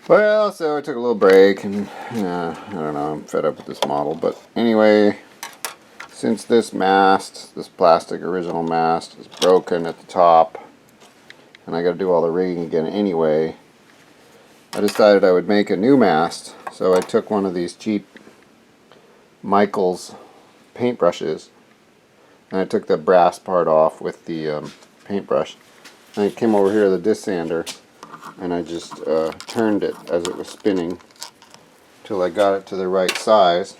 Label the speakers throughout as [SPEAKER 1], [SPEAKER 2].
[SPEAKER 1] Well, so I took a little break, and I don't know, I'm fed up with this model. But anyway, since this mast, this plastic original mast, is broken at the top, and I got to do all the rigging again anyway, I decided I would make a new mast. So I took one of these cheap Michaels paintbrushes, and I took the brass part off with the paintbrush, and I came over here to the disc sander, and I just turned it as it was spinning till I got it to the right size,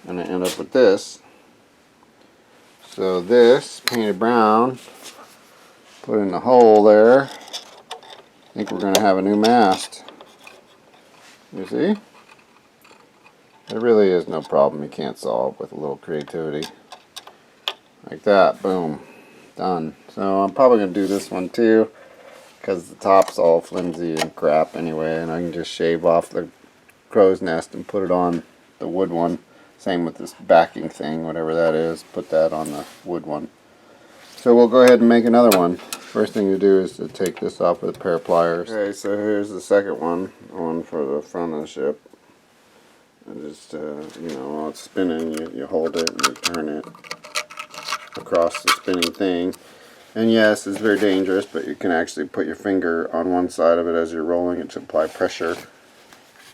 [SPEAKER 1] and I end up with this. So this, painted brown, put in the hole there. I think we're going to have a new mast. You see? There really is no problem you can't solve with a little creativity. Like that, boom, done. So I'm probably going to do this one too, because the top's all flimsy and crap anyway, and I can just shave off the crow's nest and put it on the wood one. Same with this backing thing, whatever that is, put that on the wood one. So we'll go ahead and make another one. First thing to do is to take this off with a pair of pliers. Okay, so here's the second one, the one for the front of the ship. And just, you know, while it's spinning, you hold it and you turn it across the spinning thing. And yes, it's very dangerous, but you can actually put your finger on one side of it as you're rolling it to apply pressure.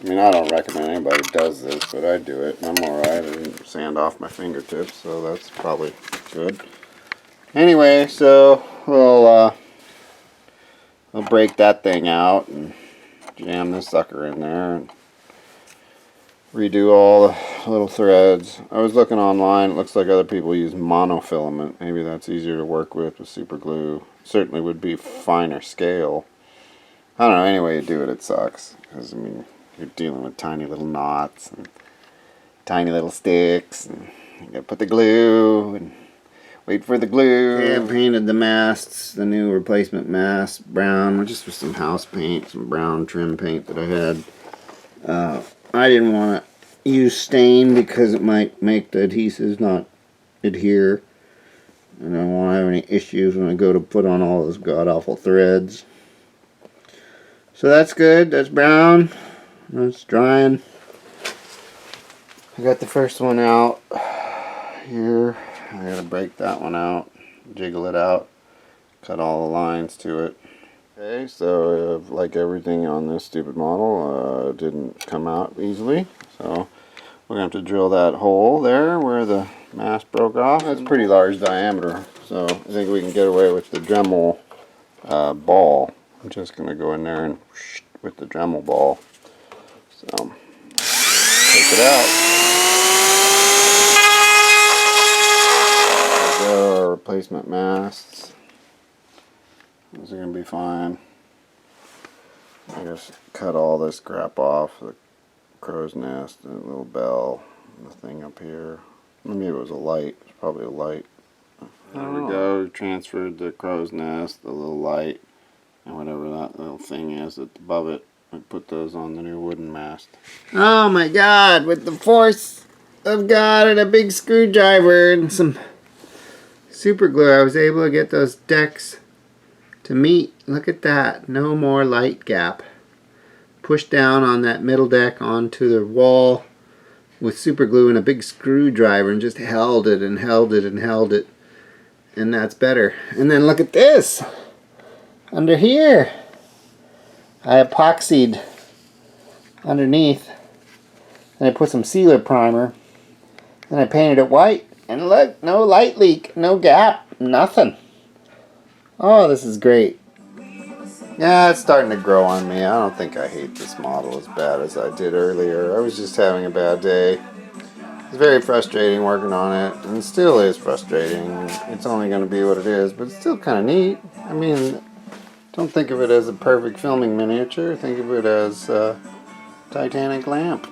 [SPEAKER 1] I mean, I don't recommend anybody does this, but I do it, and I'm alright. I didn't sand off my fingertips, so that's probably good. Anyway, so we'll break that thing out and jam this sucker in there and redo all the little threads. I was looking online, it looks like other people use monofilament. Maybe that's easier to work with super glue. Certainly would be finer scale. I don't know, any way you do it, it sucks. Because, I mean, you're dealing with tiny little knots and tiny little sticks, and you gotta put the glue and wait for the glue. Okay, I painted the masts, the new replacement masts, brown, just with some house paint, some brown trim paint that I had. I didn't want to use stain because it might make the adhesives not adhere. And I don't want to have any issues when I go to put on all those god-awful threads. So that's good, that's brown. That's drying. I got the first one out here. I gotta break that one out, jiggle it out, cut all the lines to it. Okay, so like everything on this stupid model, didn't come out easily. So we're gonna have to drill that hole there where the mast broke off. That's pretty large diameter, so I think we can get away with the Dremel ball. I'm just gonna go in there and with the Dremel ball. So, take it out. There go our replacement masts. Those are going to be fine. I just cut all this crap off. The crow's nest, and a little bell, and the thing up here. Maybe it was a light. It's probably a light. There we go. Transferred the crow's nest, the little light, and whatever that little thing is that's above it. I put those on the new wooden mast. Oh my god, with the force of God and a big screwdriver and some super glue, I was able to get those decks to meet. Look at that. No more light gap. Pushed down on that middle deck onto the wall with super glue and a big screwdriver and just held it and held it and held it. And that's better. And then look at this. Under here. I epoxied underneath, and I put some sealer primer, and I painted it white, and look, no light leak, no gap, nothing. Oh, this is great. Yeah, it's starting to grow on me. I don't think I hate this model as bad as I did earlier. I was just having a bad day. It's very frustrating working on it, and it still is frustrating. It's only going to be what it is, but it's still kind of neat. I mean, don't think of it as a perfect filming miniature. Think of it as a Titanic lamp.